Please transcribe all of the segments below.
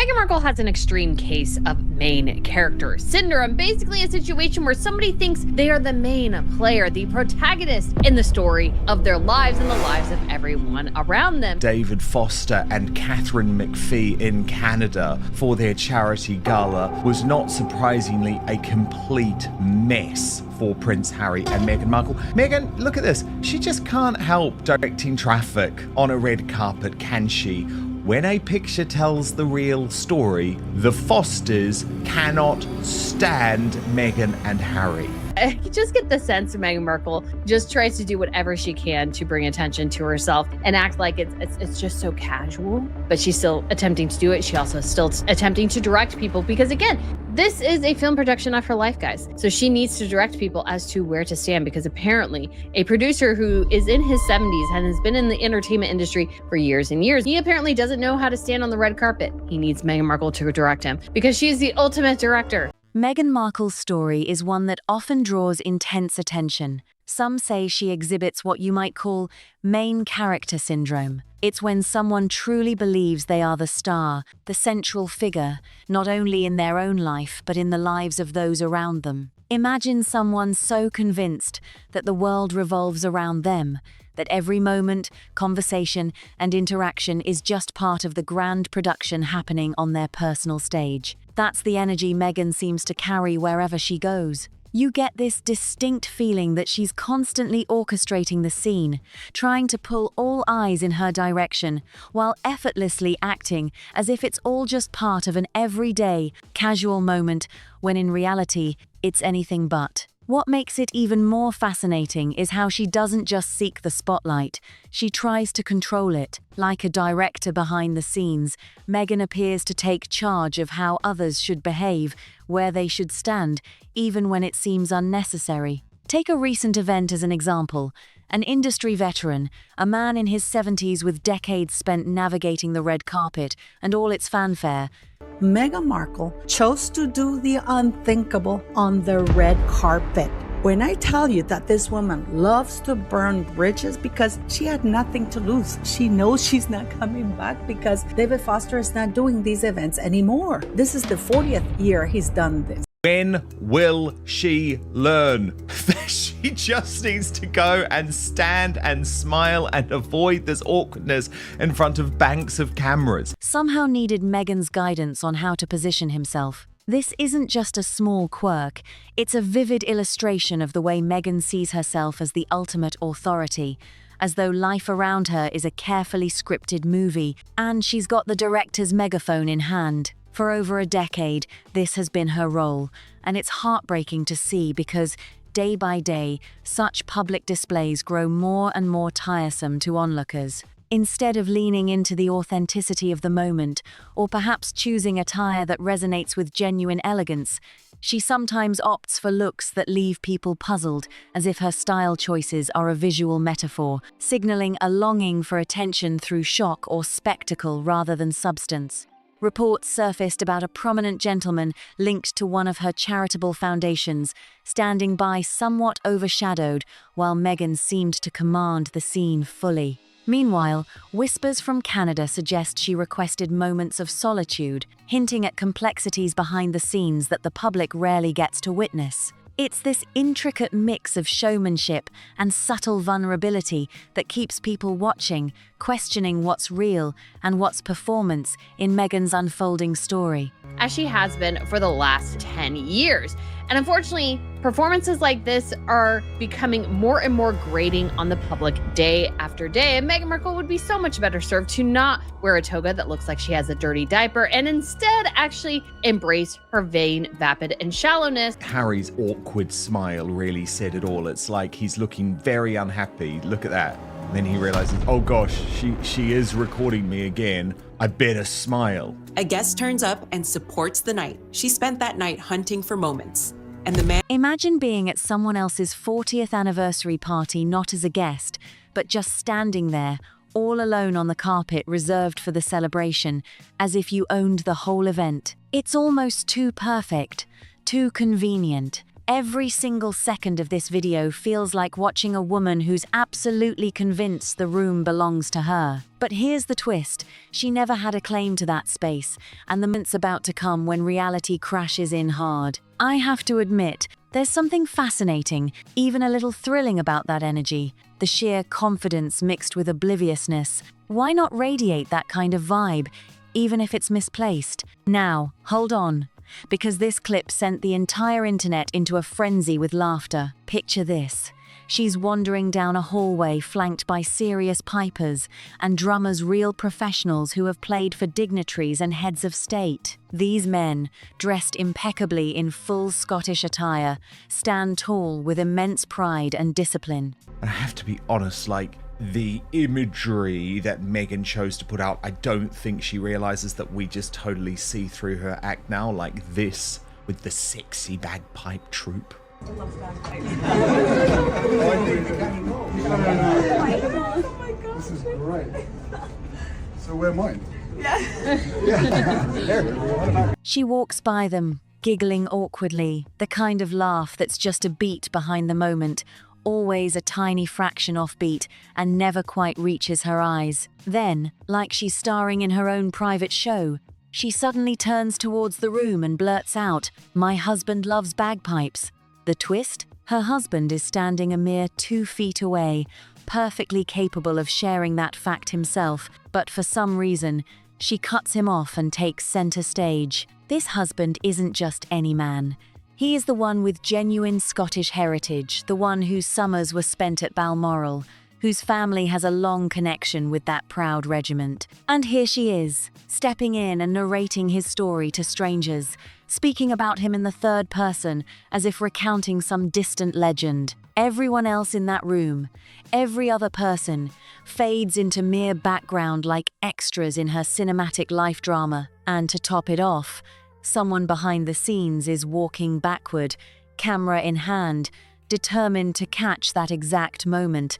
Meghan Markle has an extreme case of main character syndrome, basically a situation where somebody thinks they are the main player, the protagonist in the story of their lives and the lives of everyone around them. David Foster and Katharine McPhee in Canada for their charity gala was not surprisingly a complete mess for Prince Harry and Meghan Markle. Meghan, look at this. She just can't help directing traffic on a red carpet, can she? When a picture tells the real story, the Fosters cannot stand Meghan and Harry. I just get the sense of Meghan Markle just tries to do whatever she can to bring attention to herself and act like it's just so casual, but she's still attempting to do it. She also still attempting to direct people because, again, this is a film production of her life, guys. So she needs to direct people as to where to stand because apparently a producer who is in his 70s and has been in the entertainment industry for years and years, he apparently doesn't know how to stand on the red carpet. He needs Meghan Markle to direct him because she's the ultimate director. Meghan Markle's story is one that often draws intense attention. Some say she exhibits what you might call main character syndrome. It's when someone truly believes they are the star, the central figure, not only in their own life, but in the lives of those around them. Imagine someone so convinced that the world revolves around them, that every moment, conversation, and interaction is just part of the grand production happening on their personal stage. That's the energy Meghan seems to carry wherever she goes. You get this distinct feeling that she's constantly orchestrating the scene, trying to pull all eyes in her direction, while effortlessly acting as if it's all just part of an everyday, casual moment, when in reality, it's anything but. What makes it even more fascinating is how she doesn't just seek the spotlight, she tries to control it. Like a director behind the scenes, Meghan appears to take charge of how others should behave, where they should stand, even when it seems unnecessary. Take a recent event as an example. An industry veteran, a man in his 70s with decades spent navigating the red carpet and all its fanfare, Meghan Markle chose to do the unthinkable on the red carpet. When I tell you that this woman loves to burn bridges because she had nothing to lose, she knows she's not coming back because David Foster is not doing these events anymore. This is the 40th year he's done this. When will she learn that she just needs to go and stand and smile and avoid this awkwardness in front of banks of cameras? Somehow needed Meghan's guidance on how to position himself. This isn't just a small quirk, it's a vivid illustration of the way Meghan sees herself as the ultimate authority, as though life around her is a carefully scripted movie, and she's got the director's megaphone in hand. For over a decade, this has been her role, and it's heartbreaking to see because, day by day, such public displays grow more and more tiresome to onlookers. Instead of leaning into the authenticity of the moment, or perhaps choosing attire that resonates with genuine elegance, she sometimes opts for looks that leave people puzzled, as if her style choices are a visual metaphor, signaling a longing for attention through shock or spectacle rather than substance. Reports surfaced about a prominent gentleman linked to one of her charitable foundations, standing by somewhat overshadowed, while Meghan seemed to command the scene fully. Meanwhile, whispers from Canada suggest she requested moments of solitude, hinting at complexities behind the scenes that the public rarely gets to witness. It's this intricate mix of showmanship and subtle vulnerability that keeps people watching, questioning what's real and what's performance in Meghan's unfolding story. As she has been for the last 10 years. And unfortunately, performances like this are becoming more and more grating on the public day after day. And Meghan Markle would be so much better served to not wear a toga that looks like she has a dirty diaper and instead actually embrace her vain, vapid, and shallowness. Harry's awkward smile really said it all. It's like he's looking very unhappy. Look at that. Then he realizes, oh gosh, she is recording me again. I better smile. A guest turns up and supports the night. She spent that night hunting for moments. And the man... Imagine being at someone else's 40th anniversary party not as a guest, but just standing there, all alone on the carpet reserved for the celebration, as if you owned the whole event. It's almost too perfect, too convenient. Every single second of this video feels like watching a woman who's absolutely convinced the room belongs to her. But here's the twist. She never had a claim to that space, and the moment's about to come when reality crashes in hard. I have to admit, there's something fascinating, even a little thrilling about that energy. The sheer confidence mixed with obliviousness. Why not radiate that kind of vibe, even if it's misplaced? Now, hold on. Because this clip sent the entire internet into a frenzy with laughter. Picture this. She's wandering down a hallway flanked by serious pipers and drummers, real professionals who have played for dignitaries and heads of state. These men, dressed impeccably in full Scottish attire, stand tall with immense pride and discipline. And I have to be honest, the imagery that Meghan chose to put out, I don't think she realizes that we just totally see through her act now, like this with the sexy bagpipe troupe. I love bagpipes. This is great. So we're mine. She walks by them, giggling awkwardly, the kind of laugh that's just a beat behind the moment, always a tiny fraction off beat, and never quite reaches her eyes. Then, like she's starring in her own private show, she suddenly turns towards the room and blurts out, "My husband loves bagpipes." The twist? Her husband is standing a mere 2 feet away, perfectly capable of sharing that fact himself, but for some reason, she cuts him off and takes center stage. This husband isn't just any man. He is the one with genuine Scottish heritage, the one whose summers were spent at Balmoral, whose family has a long connection with that proud regiment. And here she is, stepping in and narrating his story to strangers, speaking about him in the third person as if recounting some distant legend. Everyone else in that room, every other person, fades into mere background like extras in her cinematic life drama. And to top it off, someone behind the scenes is walking backward, camera in hand, determined to catch that exact moment.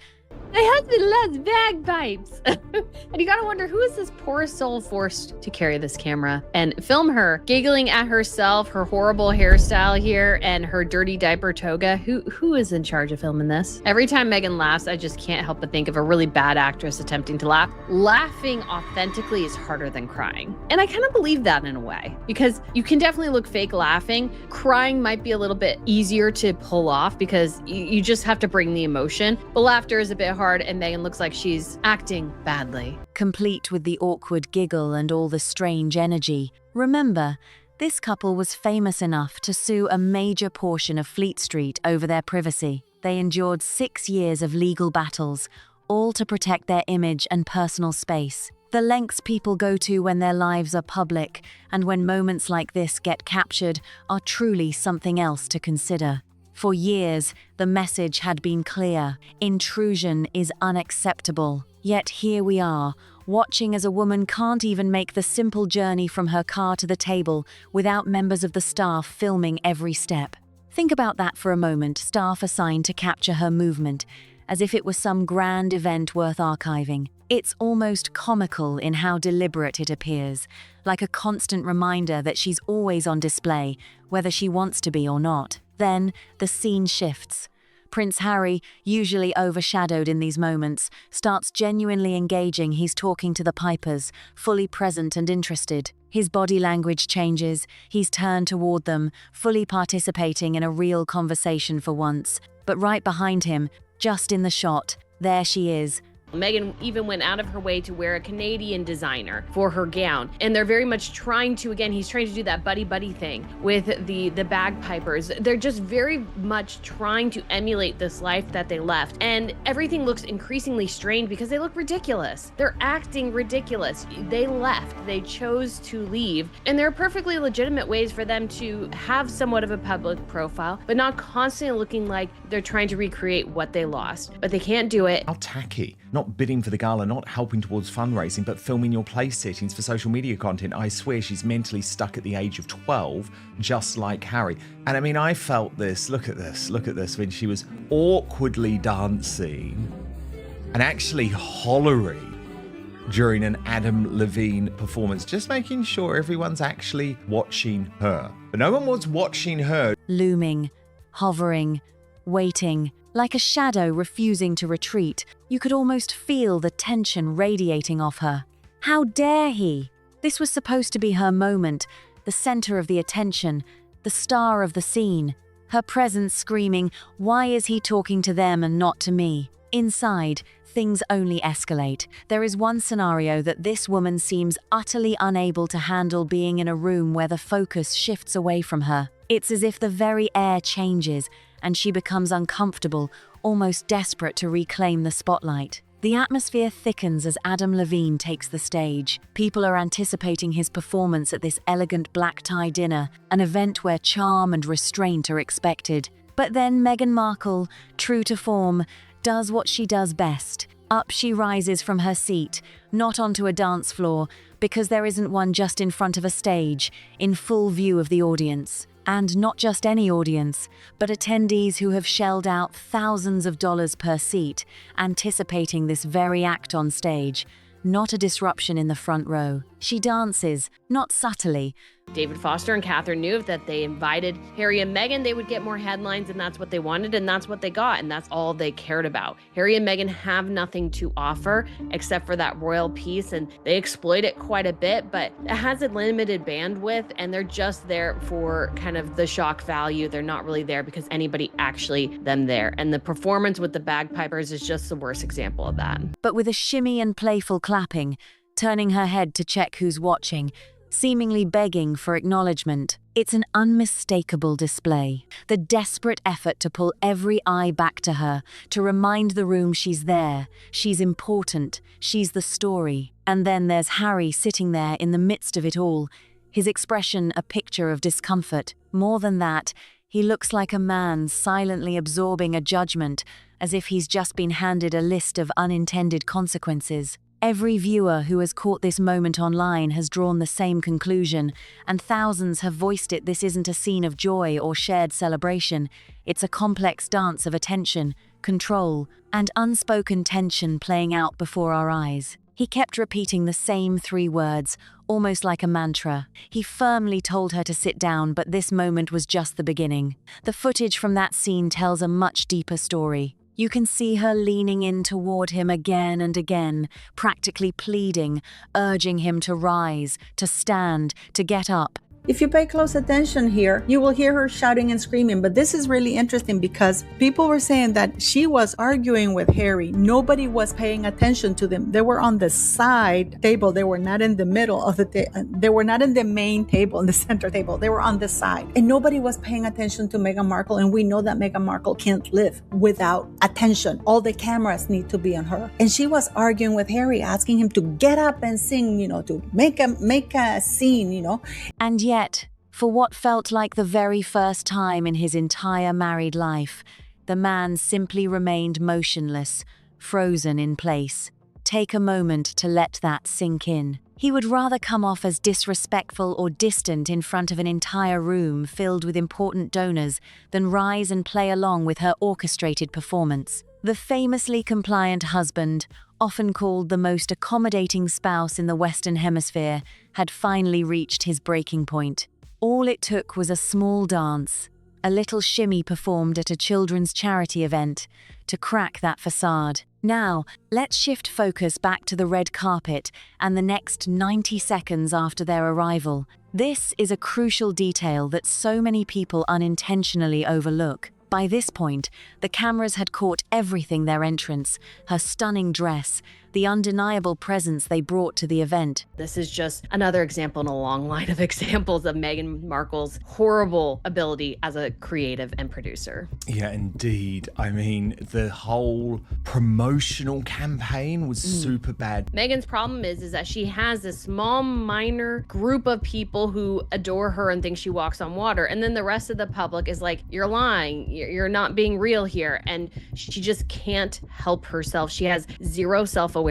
My husband loves bagpipes. And you gotta wonder, who is this poor soul forced to carry this camera and film her giggling at herself, her horrible hairstyle here, and her dirty diaper toga? Who is in charge of filming this? Every time Meghan laughs, I just can't help but think of a really bad actress attempting to laugh. Laughing authentically is harder than crying. And I kind of believe that in a way, because you can definitely look fake laughing. Crying might be a little bit easier to pull off because you just have to bring the emotion. But laughter is a bit hard, and Meghan looks like she's acting badly. Complete with the awkward giggle and all the strange energy. Remember, this couple was famous enough to sue a major portion of Fleet Street over their privacy. They endured 6 years of legal battles, all to protect their image and personal space. The lengths people go to when their lives are public, and when moments like this get captured, are truly something else to consider. For years, the message had been clear: intrusion is unacceptable. Yet here we are, watching as a woman can't even make the simple journey from her car to the table without members of the staff filming every step. Think about that for a moment, staff assigned to capture her movement, as if it was some grand event worth archiving. It's almost comical in how deliberate it appears, like a constant reminder that she's always on display, whether she wants to be or not. Then, the scene shifts. Prince Harry, usually overshadowed in these moments, starts genuinely engaging. He's talking to the pipers, fully present and interested. His body language changes. He's turned toward them, fully participating in a real conversation for once. But right behind him, just in the shot, there she is. Meghan even went out of her way to wear a Canadian designer for her gown. And they're very much trying to, again, he's trying to do that buddy-buddy thing with the bagpipers. They're just very much trying to emulate this life that they left. And everything looks increasingly strained because they look ridiculous. They're acting ridiculous. They left. They chose to leave. And there are perfectly legitimate ways for them to have somewhat of a public profile, but not constantly looking like they're trying to recreate what they lost. But they can't do it. How tacky. Not bidding for the gala, not helping towards fundraising, but filming your place sittings for social media content. I swear she's mentally stuck at the age of 12, just like Harry. And I mean, I felt this, look at this, when she was awkwardly dancing and actually hollering during an Adam Levine performance, just making sure everyone's actually watching her. But no one was watching her. Looming, hovering, waiting, like a shadow refusing to retreat. You could almost feel the tension radiating off her. How dare he? This was supposed to be her moment, the center of the attention, the star of the scene. Her presence screaming, "Why is he talking to them and not to me?" Inside, things only escalate. There is one scenario that this woman seems utterly unable to handle, being in a room where the focus shifts away from her. It's as if the very air changes and she becomes uncomfortable, almost desperate to reclaim the spotlight. The atmosphere thickens as Adam Levine takes the stage. People are anticipating his performance at this elegant black tie dinner, an event where charm and restraint are expected. But then Meghan Markle, true to form, does what she does best. Up she rises from her seat, not onto a dance floor, because there isn't one just in front of a stage, in full view of the audience. And not just any audience, but attendees who have shelled out thousands of dollars per seat, anticipating this very act on stage. Not a disruption in the front row. She dances, not subtly. David Foster and Katharine knew that they invited Harry and Meghan, they would get more headlines, and that's what they wanted, and that's what they got, and that's all they cared about. Harry and Meghan have nothing to offer except for that royal piece, and they exploit it quite a bit, but it has a limited bandwidth, and they're just there for kind of the shock value. They're not really there because anybody actually them there. And the performance with the bagpipers is just the worst example of that. But with a shimmy and playful clapping, turning her head to check who's watching, seemingly begging for acknowledgement. It's an unmistakable display. The desperate effort to pull every eye back to her, to remind the room she's there, she's important, she's the story. And then there's Harry sitting there in the midst of it all, his expression a picture of discomfort. More than that, he looks like a man silently absorbing a judgment, as if he's just been handed a list of unintended consequences. Every viewer who has caught this moment online has drawn the same conclusion, and thousands have voiced it. This isn't a scene of joy or shared celebration. It's a complex dance of attention, control, and unspoken tension playing out before our eyes. He kept repeating the same 3 words, almost like a mantra. He firmly told her to sit down, but this moment was just the beginning. The footage from that scene tells a much deeper story. You can see her leaning in toward him again and again, practically pleading, urging him to rise, to stand, to get up. If you pay close attention here, you will hear her shouting and screaming. But this is really interesting because people were saying that she was arguing with Harry. Nobody was paying attention to them. They were on the side table. They were not in the middle of the they were not in the main table, in the center table. They were on the side. And nobody was paying attention to Meghan Markle. And we know that Meghan Markle can't live without attention. All the cameras need to be on her. And she was arguing with Harry, asking him to get up and sing, to make a scene, And yet, for what felt like the very first time in his entire married life, the man simply remained motionless, frozen in place. Take a moment to let that sink in. He would rather come off as disrespectful or distant in front of an entire room filled with important donors than rise and play along with her orchestrated performance. The famously compliant husband, often called the most accommodating spouse in the Western Hemisphere, had finally reached his breaking point. All it took was a small dance, a little shimmy performed at a children's charity event, to crack that facade. Now, let's shift focus back to the red carpet and the next 90 seconds after their arrival. This is a crucial detail that so many people unintentionally overlook. By this point, the cameras had caught everything: their entrance, her stunning dress, the undeniable presence they brought to the event. This is just another example in a long line of examples of Meghan Markle's horrible ability as a creative and producer. Yeah, indeed. I mean, the whole promotional campaign was super bad. Meghan's problem is that she has this small, minor group of people who adore her and think she walks on water. And then the rest of the public is like, you're lying. You're not being real here. And she just can't help herself. She has zero self-awareness.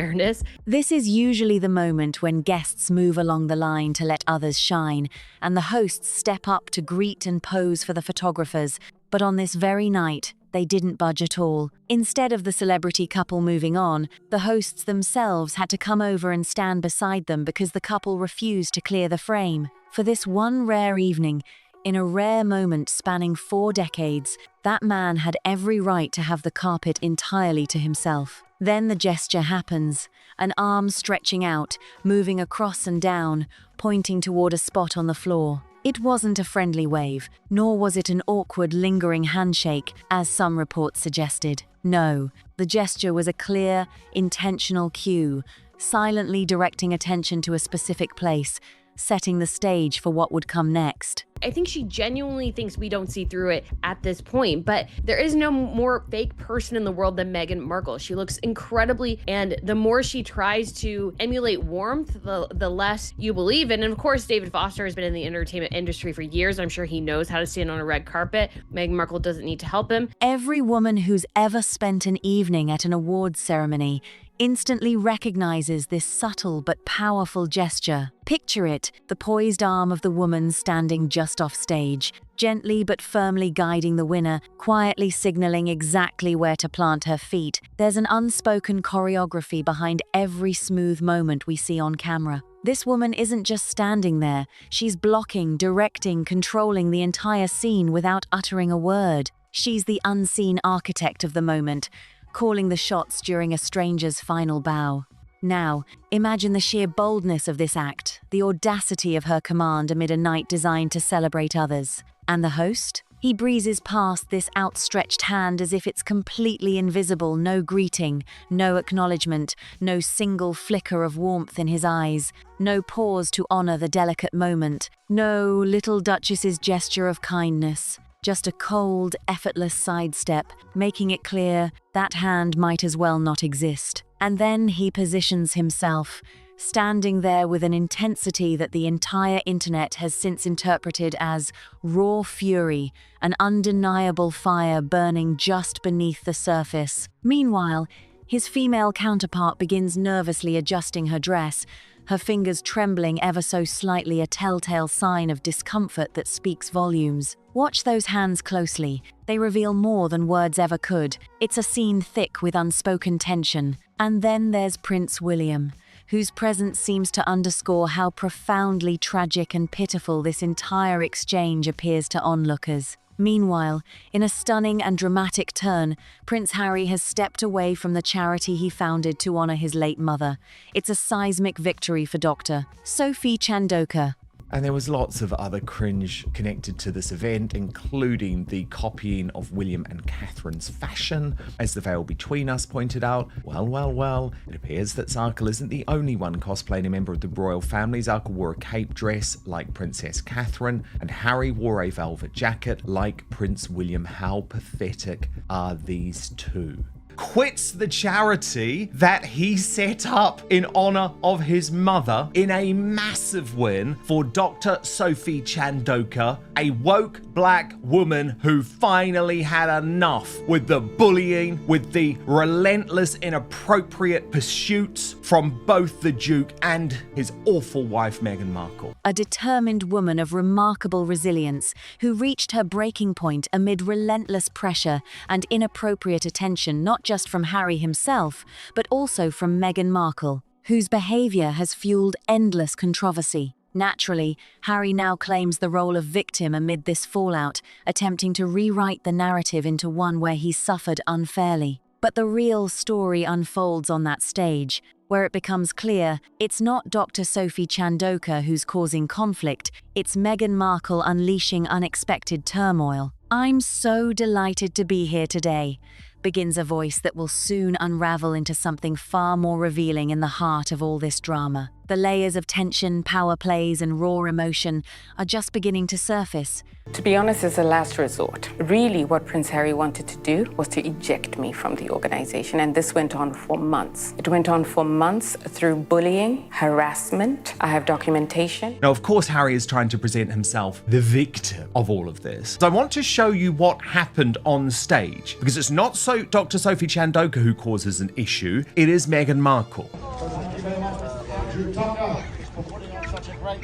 This is usually the moment when guests move along the line to let others shine, and the hosts step up to greet and pose for the photographers. But on this very night, they didn't budge at all. Instead of the celebrity couple moving on, the hosts themselves had to come over and stand beside them because the couple refused to clear the frame. For this one rare evening, In a rare moment spanning 4 decades, that man had every right to have the carpet entirely to himself. Then the gesture happens, an arm stretching out, moving across and down, pointing toward a spot on the floor. It wasn't a friendly wave, nor was it an awkward, lingering handshake, as some reports suggested. No, the gesture was a clear, intentional cue, silently directing attention to a specific place, setting the stage for what would come next. I think she genuinely thinks we don't see through it at this point, but there is no more fake person in the world than Meghan Markle. She looks incredibly, and the more she tries to emulate warmth, the less you believe. And of course, David Foster has been in the entertainment industry for years. I'm sure he knows how to stand on a red carpet. Meghan Markle doesn't need to help him. Every woman who's ever spent an evening at an awards ceremony instantly recognizes this subtle but powerful gesture. Picture it, the poised arm of the woman standing just off stage, gently but firmly guiding the winner, quietly signaling exactly where to plant her feet. There's an unspoken choreography behind every smooth moment we see on camera. This woman isn't just standing there, she's blocking, directing, controlling the entire scene without uttering a word. She's the unseen architect of the moment, calling the shots during a stranger's final bow. Now, imagine the sheer boldness of this act, the audacity of her command amid a night designed to celebrate others. And the host? He breezes past this outstretched hand as if it's completely invisible, no greeting, no acknowledgement, no single flicker of warmth in his eyes, no pause to honor the delicate moment, no little Duchess's gesture of kindness. Just a cold, effortless sidestep, making it clear that hand might as well not exist. And then he positions himself, standing there with an intensity that the entire internet has since interpreted as raw fury, an undeniable fire burning just beneath the surface. Meanwhile, his female counterpart begins nervously adjusting her dress, her fingers trembling ever so slightly, a telltale sign of discomfort that speaks volumes. Watch those hands closely. They reveal more than words ever could. It's a scene thick with unspoken tension. And then there's Prince William, whose presence seems to underscore how profoundly tragic and pitiful this entire exchange appears to onlookers. Meanwhile, in a stunning and dramatic turn, Prince Harry has stepped away from the charity he founded to honor his late mother. It's a seismic victory for Dr. Sophie Chandoka. And there was lots of other cringe connected to this event, including the copying of William and Catherine's fashion. As the Veil Between Us pointed out, well, it appears that Zarkle isn't the only one cosplaying a member of the royal family. Zarkle wore a cape dress like Princess Catherine, and Harry wore a velvet jacket like Prince William. How pathetic are these two? Quits the charity that he set up in honor of his mother in a massive win for Dr. Sophie Chandoka, a woke black woman who finally had enough with the bullying, with the relentless, inappropriate pursuits from both the Duke and his awful wife, Meghan Markle. A determined woman of remarkable resilience who reached her breaking point amid relentless pressure and inappropriate attention, not just from Harry himself, but also from Meghan Markle, whose behavior has fueled endless controversy. Naturally, Harry now claims the role of victim amid this fallout, attempting to rewrite the narrative into one where he suffered unfairly. But the real story unfolds on that stage, where it becomes clear it's not Dr. Sophie Chandoka who's causing conflict, it's Meghan Markle unleashing unexpected turmoil. "I'm so delighted to be here today," begins a voice that will soon unravel into something far more revealing in the heart of all this drama. The layers of tension, power plays, and raw emotion are just beginning to surface. To be honest, it's a last resort. Really, what Prince Harry wanted to do was to eject me from the organization, and this went on for months. It went on for months through bullying, harassment. I have documentation. Now, of course, Harry is trying to present himself the victim of all of this. So I want to show you what happened on stage, because it's not Dr. Sophie Chandoka who causes an issue, it is Meghan Markle. Thank you very much. Drew Tucker for putting on such a great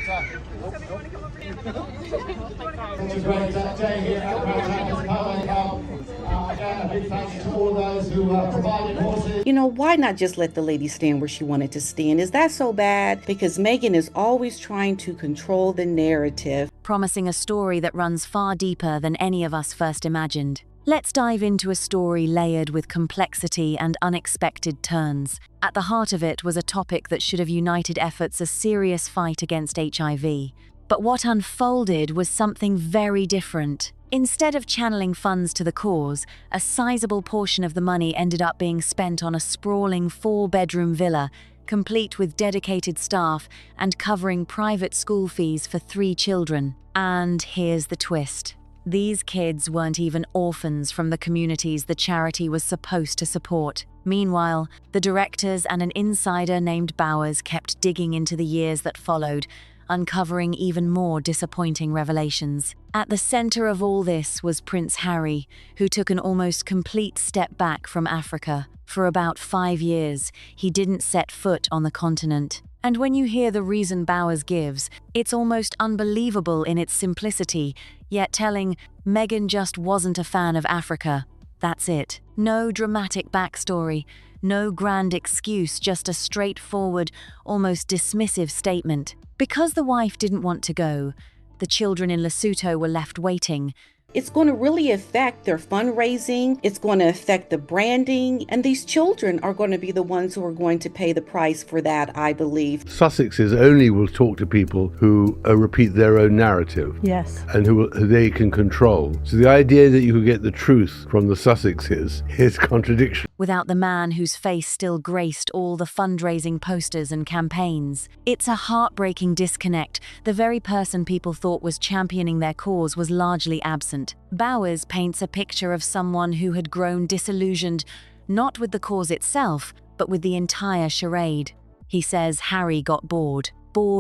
day here at Power. again, a big thank you to all those who provided horses. You know, why not just let the lady stand where she wanted to stand? Is that so bad? Because Meghan is always trying to control the narrative, promising a story that runs far deeper than any of us first imagined. Let's dive into a story layered with complexity and unexpected turns. At the heart of it was a topic that should have united efforts: a serious fight against HIV. But what unfolded was something very different. Instead of channeling funds to the cause, a sizable portion of the money ended up being spent on a sprawling 4-bedroom villa, complete with dedicated staff and covering private school fees for 3 children. And here's the twist. These kids weren't even orphans from the communities the charity was supposed to support. Meanwhile, the directors and an insider named Bowers kept digging into the years that followed, uncovering even more disappointing revelations. At the center of all this was Prince Harry, who took an almost complete step back from Africa. For about 5 years, he didn't set foot on the continent. And when you hear the reason Bowers gives, it's almost unbelievable in its simplicity, yet telling: Meghan just wasn't a fan of Africa. That's it. No dramatic backstory, no grand excuse, just a straightforward, almost dismissive statement. Because the wife didn't want to go, the children in Lesotho were left waiting. It's going to really affect their fundraising. It's going to affect the branding. And these children are going to be the ones who are going to pay the price for that, I believe. Sussexes only will talk to people who repeat their own narrative. Yes. And who they can control. So the idea that you could get the truth from the Sussexes is contradiction. Without the man whose face still graced all the fundraising posters and campaigns. It's a heartbreaking disconnect. The very person people thought was championing their cause was largely absent. Bowers paints a picture of someone who had grown disillusioned, not with the cause itself, but with the entire charade. He says Harry got bored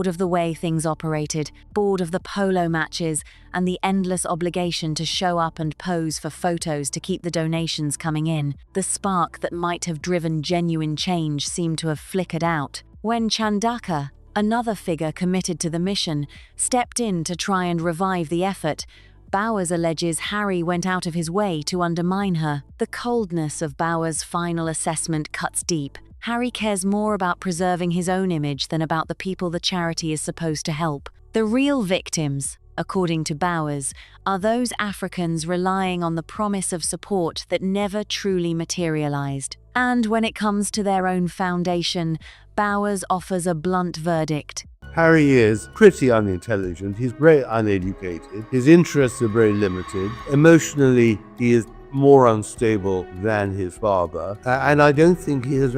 of the way things operated, bored of the polo matches and the endless obligation to show up and pose for photos to keep the donations coming in. The spark that might have driven genuine change seemed to have flickered out. When Chandaka, another figure committed to the mission, stepped in to try and revive the effort, Bowers alleges Harry went out of his way to undermine her. The coldness of Bowers' final assessment cuts deep. Harry cares more about preserving his own image than about the people the charity is supposed to help. The real victims, according to Bowers, are those Africans relying on the promise of support that never truly materialized. And when it comes to their own foundation, Bowers offers a blunt verdict. Harry is pretty unintelligent, he's very uneducated, his interests are very limited, emotionally he is more unstable than his father, and I don't think he is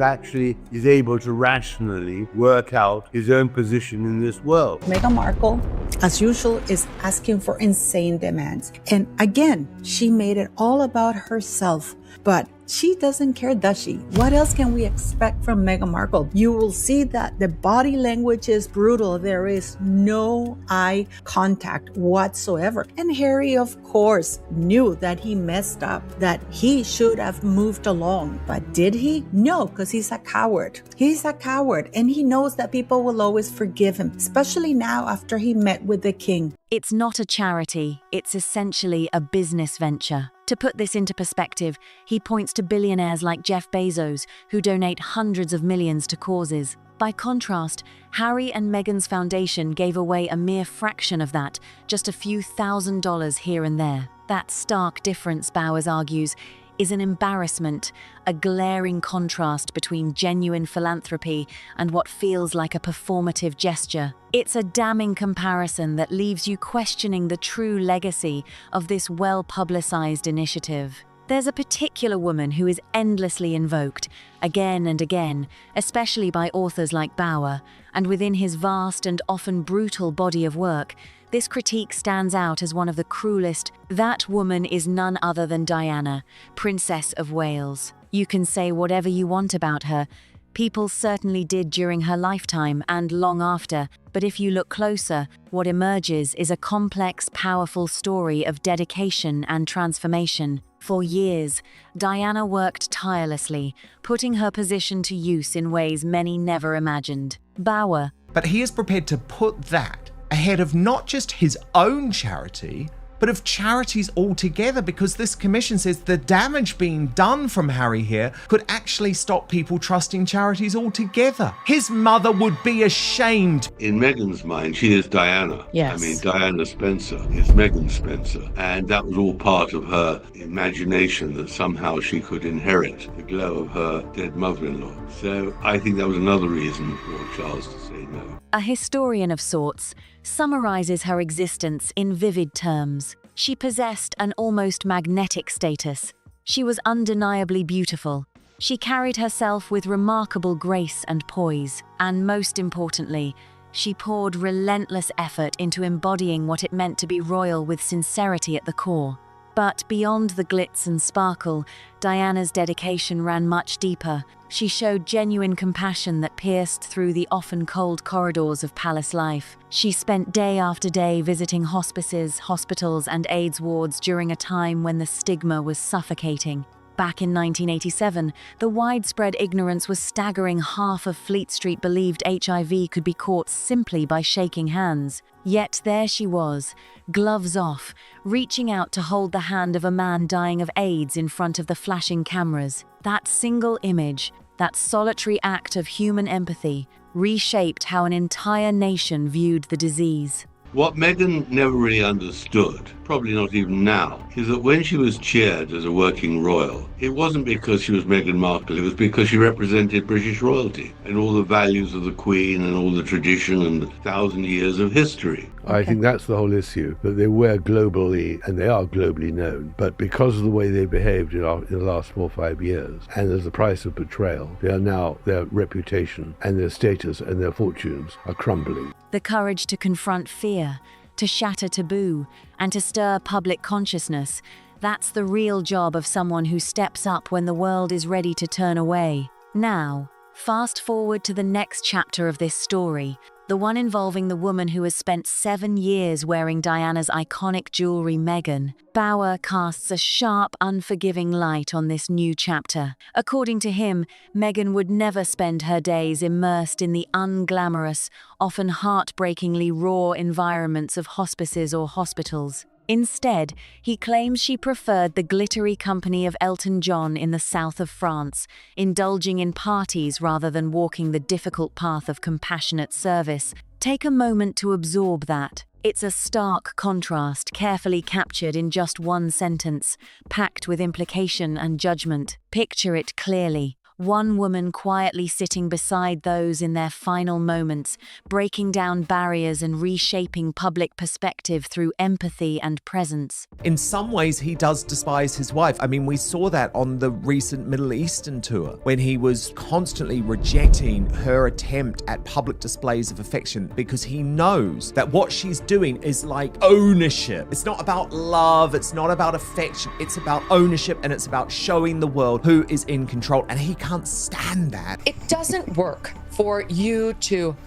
able to rationally work out his own position in this world. Meghan Markle, as usual, is asking for insane demands. And again, she made it all about herself. But she doesn't care, does she? What else can we expect from Meghan Markle? You will see that the body language is brutal. There is no eye contact whatsoever. And Harry, of course, knew that he messed up, that he should have moved along. But did he? No, because he's a coward. He's a coward, and he knows that people will always forgive him, especially now after he met with the king. It's not a charity, it's essentially a business venture. To put this into perspective, he points to billionaires like Jeff Bezos, who donate hundreds of millions to causes. By contrast, Harry and Meghan's foundation gave away a mere fraction of that, just a few $1,000s here and there. That stark difference, Bowers argues, is an embarrassment, a glaring contrast between genuine philanthropy and what feels like a performative gesture. It's a damning comparison that leaves you questioning the true legacy of this well-publicized initiative. There's a particular woman who is endlessly invoked, again and again, especially by authors like Bauer, and within his vast and often brutal body of work, this critique stands out as one of the cruelest. That woman is none other than Diana, Princess of Wales. You can say whatever you want about her. People certainly did during her lifetime and long after, but if you look closer, what emerges is a complex, powerful story of dedication and transformation. For years, Diana worked tirelessly, putting her position to use in ways many never imagined. Bauer. But he is prepared to put that ahead of not just his own charity, but of charities altogether, because this commission says the damage being done from Harry here could actually stop people trusting charities altogether. His mother would be ashamed. In Meghan's mind, she is Diana. Yes. I mean, Diana Spencer is Meghan Spencer. And that was all part of her imagination that somehow she could inherit the glow of her dead mother-in-law. So I think that was another reason for Charles to say no. A historian of sorts summarizes her existence in vivid terms. She possessed an almost magnetic status. She was undeniably beautiful. She carried herself with remarkable grace and poise. And most importantly, she poured relentless effort into embodying what it meant to be royal with sincerity at the core. But beyond the glitz and sparkle, Diana's dedication ran much deeper. She showed genuine compassion that pierced through the often cold corridors of palace life. She spent day after day visiting hospices, hospitals, and AIDS wards during a time when the stigma was suffocating. Back in 1987, the widespread ignorance was staggering. Half of Fleet Street believed HIV could be caught simply by shaking hands. Yet there she was, gloves off, reaching out to hold the hand of a man dying of AIDS in front of the flashing cameras. That single image, that solitary act of human empathy, reshaped how an entire nation viewed the disease. What Meghan never really understood, probably not even now, is that when she was cheered as a working royal, it wasn't because she was Meghan Markle, it was because she represented British royalty and all the values of the Queen and all the tradition and 1,000 years of history. I think that's the whole issue, that they were globally, and they are globally known, but because of the way they behaved in the last 4 or 5 years, and as the price of betrayal, they are now, their reputation and their status and their fortunes are crumbling. The courage to confront fear, to shatter taboo, and to stir public consciousness, that's the real job of someone who steps up when the world is ready to turn away. Now, fast forward to the next chapter of this story, the one involving the woman who has spent 7 years wearing Diana's iconic jewelry, Meghan. Bauer casts a sharp, unforgiving light on this new chapter. According to him, Meghan would never spend her days immersed in the unglamorous, often heartbreakingly raw environments of hospices or hospitals. Instead, he claims she preferred the glittery company of Elton John in the south of France, indulging in parties rather than walking the difficult path of compassionate service. Take a moment to absorb that. It's a stark contrast, carefully captured in just one sentence, packed with implication and judgment. Picture it clearly. One woman quietly sitting beside those in their final moments, breaking down barriers and reshaping public perspective through empathy and presence. In some ways, he does despise his wife. I mean, we saw that on the recent Middle Eastern tour, when he was constantly rejecting her attempt at public displays of affection because he knows that what she's doing is like ownership. It's not about love, it's not about affection, it's about ownership, and it's about showing the world who is in control, and he can't stand that. It doesn't work for you to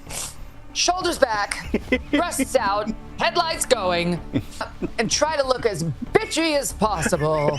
shoulders back, breasts out, headlights going, and try to look as bitchy as possible.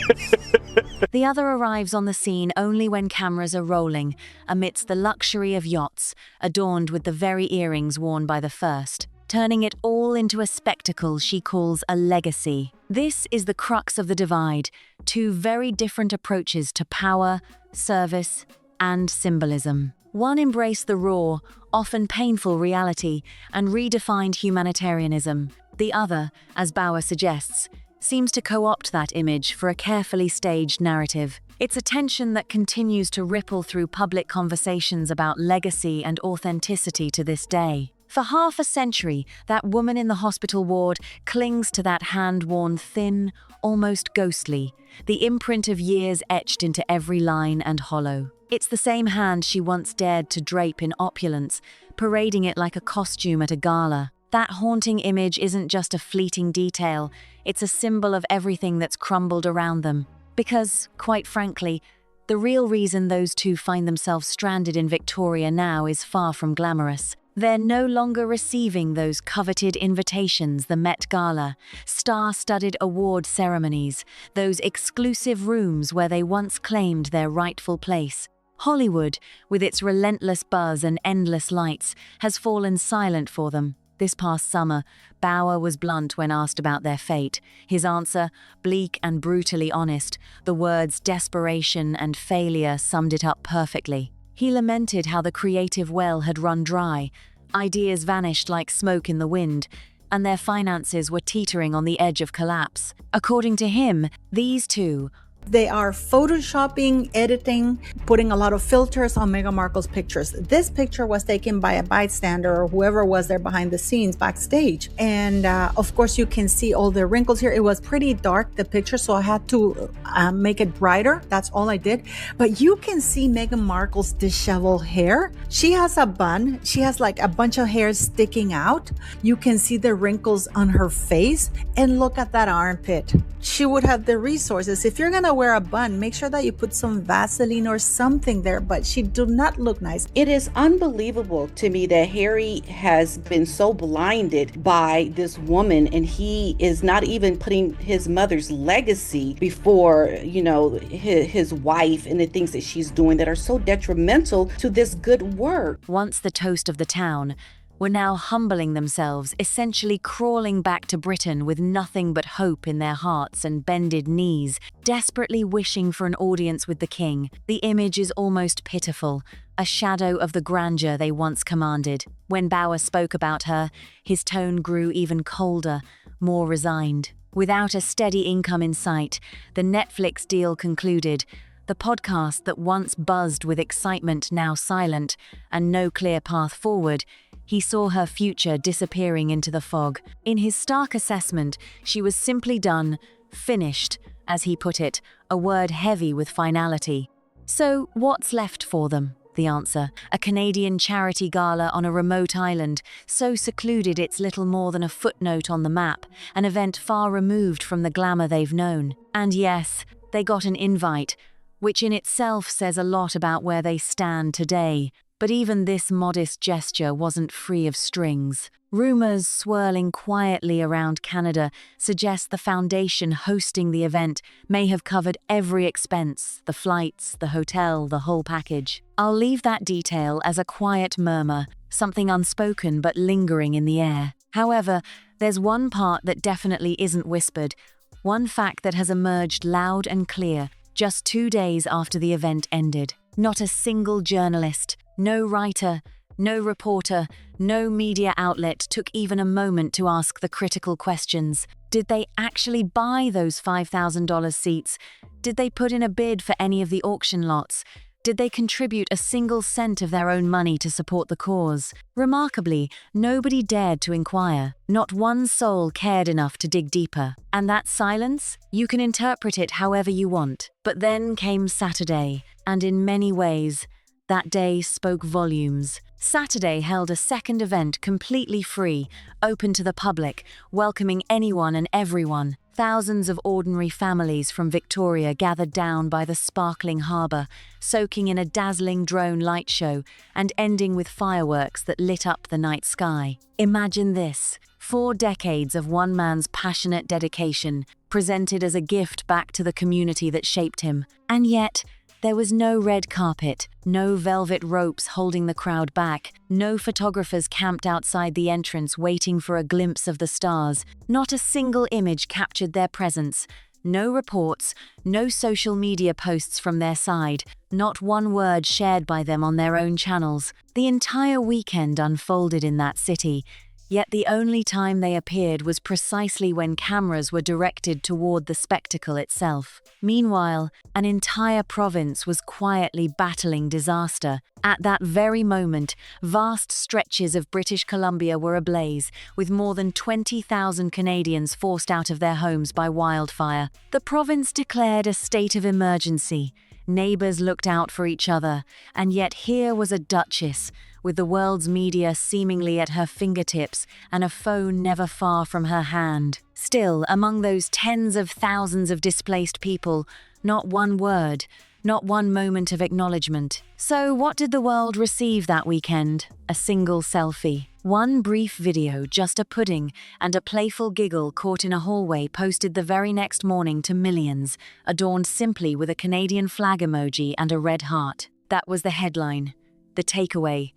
The other arrives on the scene only when cameras are rolling, amidst the luxury of yachts, adorned with the very earrings worn by the first, turning it all into a spectacle she calls a legacy. This is the crux of the divide, two very different approaches to power, service, and symbolism. One embraced the raw, often painful reality and redefined humanitarianism. The other, as Bauer suggests, seems to co-opt that image for a carefully staged narrative. It's a tension that continues to ripple through public conversations about legacy and authenticity to this day. For half a century, that woman in the hospital ward clings to that hand worn thin, almost ghostly, the imprint of years etched into every line and hollow. It's the same hand she once dared to drape in opulence, parading it like a costume at a gala. That haunting image isn't just a fleeting detail, it's a symbol of everything that's crumbled around them. Because, quite frankly, the real reason those two find themselves stranded in Victoria now is far from glamorous. They're no longer receiving those coveted invitations, the Met Gala, star-studded award ceremonies, those exclusive rooms where they once claimed their rightful place. Hollywood, with its relentless buzz and endless lights, has fallen silent for them. This past summer, Bauer was blunt when asked about their fate. His answer, bleak and brutally honest, the words desperation and failure summed it up perfectly. He lamented how the creative well had run dry, ideas vanished like smoke in the wind, and their finances were teetering on the edge of collapse. According to him, these two, they are photoshopping, editing, putting a lot of filters on Meghan Markle's pictures. This picture was taken by a bystander or whoever was there behind the scenes backstage. And of course, you can see all the wrinkles here. It was pretty dark, the picture, so I had to make it brighter. That's all I did. But you can see Meghan Markle's disheveled hair. She has a bun. She has like a bunch of hair sticking out. You can see the wrinkles on her face. And look at that armpit. She would have the resources. If you're going to wear a bun, make sure that you put some Vaseline or something there, but she do not look nice. It is unbelievable to me that Harry has been so blinded by this woman, and he is not even putting his mother's legacy before, his wife and the things that she's doing that are so detrimental to this good work. once the toast of the town, were now humbling themselves, essentially crawling back to Britain with nothing but hope in their hearts and bended knees, desperately wishing for an audience with the king. The image is almost pitiful, a shadow of the grandeur they once commanded. When Bauer spoke about her, his tone grew even colder, more resigned. Without a steady income in sight, the Netflix deal concluded. The podcast that once buzzed with excitement now silent, and no clear path forward, he saw her future disappearing into the fog. In his stark assessment, she was simply done, finished, as he put it, a word heavy with finality. So, what's left for them? The answer, a Canadian charity gala on a remote island, so secluded it's little more than a footnote on the map, an event far removed from the glamour they've known. And yes, they got an invite, which in itself says a lot about where they stand today. But even this modest gesture wasn't free of strings. Rumors swirling quietly around Canada suggest the foundation hosting the event may have covered every expense, the flights, the hotel, the whole package. I'll leave that detail as a quiet murmur, something unspoken but lingering in the air. However, there's one part that definitely isn't whispered, one fact that has emerged loud and clear just 2 days after the event ended. Not a single journalist, no writer, no reporter, no media outlet took even a moment to ask the critical questions. Did they actually buy those $5,000 seats? Did they put in a bid for any of the auction lots? Did they contribute a single cent of their own money to support the cause? Remarkably, nobody dared to inquire. Not one soul cared enough to dig deeper. And that silence? You can interpret it however you want. But then came Saturday, and in many ways, that day spoke volumes. Saturday held a second event completely free, open to the public, welcoming anyone and everyone. Thousands of ordinary families from Victoria gathered down by the sparkling harbour, soaking in a dazzling drone light show and ending with fireworks that lit up the night sky. Imagine this: 4 decades of one man's passionate dedication, presented as a gift back to the community that shaped him. And yet, there was no red carpet, no velvet ropes holding the crowd back, no photographers camped outside the entrance waiting for a glimpse of the stars. Not a single image captured their presence. No reports, no social media posts from their side, not one word shared by them on their own channels. The entire weekend unfolded in that city, yet the only time they appeared was precisely when cameras were directed toward the spectacle itself. Meanwhile, an entire province was quietly battling disaster. At that very moment, vast stretches of British Columbia were ablaze, with more than 20,000 Canadians forced out of their homes by wildfire. The province declared a state of emergency. Neighbors looked out for each other, and yet here was a duchess, with the world's media seemingly at her fingertips and a phone never far from her hand. Still, among those tens of thousands of displaced people, not one word, not one moment of acknowledgement. So what did the world receive that weekend? A single selfie. One brief video, just a pudding and a playful giggle caught in a hallway posted the very next morning to millions, adorned simply with a Canadian flag emoji and a red heart. That was the headline. The takeaway.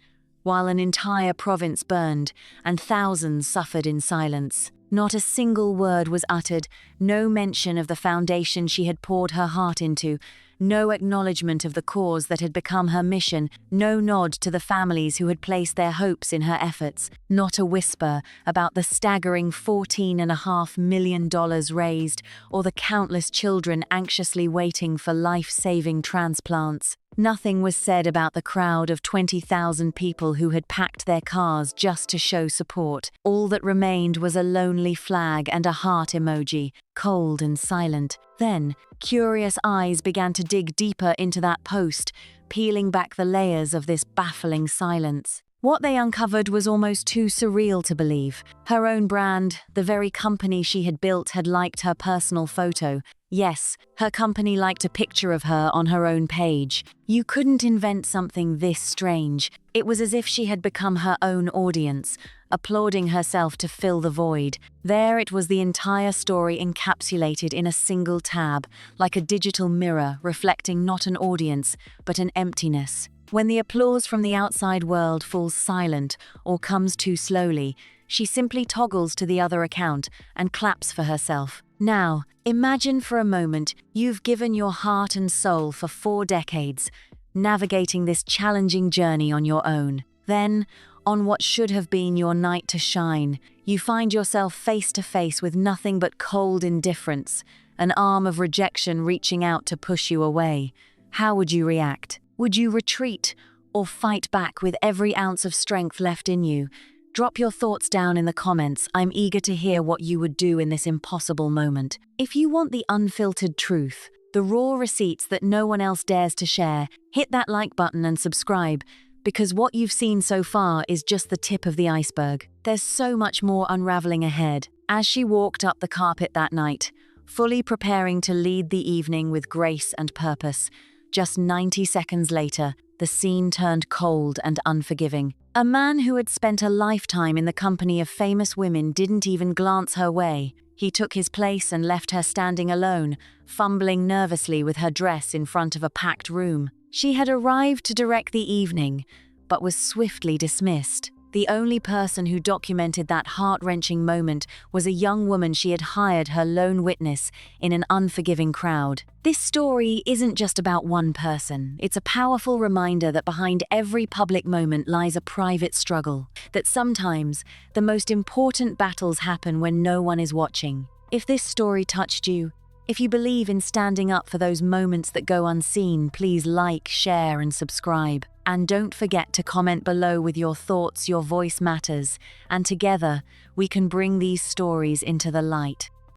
while an entire province burned and thousands suffered in silence. Not a single word was uttered, no mention of the foundation she had poured her heart into, no acknowledgement of the cause that had become her mission, no nod to the families who had placed their hopes in her efforts, not a whisper about the staggering $14.5 million raised or the countless children anxiously waiting for life-saving transplants. Nothing was said about the crowd of 20,000 people who had packed their cars just to show support. All that remained was a lonely flag and a heart emoji, cold and silent. Then, curious eyes began to dig deeper into that post, peeling back the layers of this baffling silence. What they uncovered was almost too surreal to believe. Her own brand, the very company she had built, had liked her personal photo. Yes, her company liked a picture of her on her own page. You couldn't invent something this strange. It was as if she had become her own audience, applauding herself to fill the void. There it was, the entire story encapsulated in a single tab, like a digital mirror reflecting not an audience, but an emptiness. When the applause from the outside world falls silent or comes too slowly, she simply toggles to the other account and claps for herself. Now, imagine for a moment you've given your heart and soul for 4 decades, navigating this challenging journey on your own. Then, on what should have been your night to shine, you find yourself face to face with nothing but cold indifference, an arm of rejection reaching out to push you away. How would you react? Would you retreat or fight back with every ounce of strength left in you? Drop your thoughts down in the comments. I'm eager to hear what you would do in this impossible moment. If you want the unfiltered truth, the raw receipts that no one else dares to share, hit that like button and subscribe, because what you've seen so far is just the tip of the iceberg. There's so much more unraveling ahead. As she walked up the carpet that night, fully preparing to lead the evening with grace and purpose, just 90 seconds later, the scene turned cold and unforgiving. A man who had spent a lifetime in the company of famous women didn't even glance her way. He took his place and left her standing alone, fumbling nervously with her dress in front of a packed room. She had arrived to direct the evening, but was swiftly dismissed. The only person who documented that heart-wrenching moment was a young woman she had hired her lone witness in an unforgiving crowd. This story isn't just about one person. It's a powerful reminder that behind every public moment lies a private struggle, that sometimes the most important battles happen when no one is watching. If this story touched you, if you believe in standing up for those moments that go unseen, please like, share, and subscribe. And don't forget to comment below with your thoughts. Your voice matters, and together we can bring these stories into the light.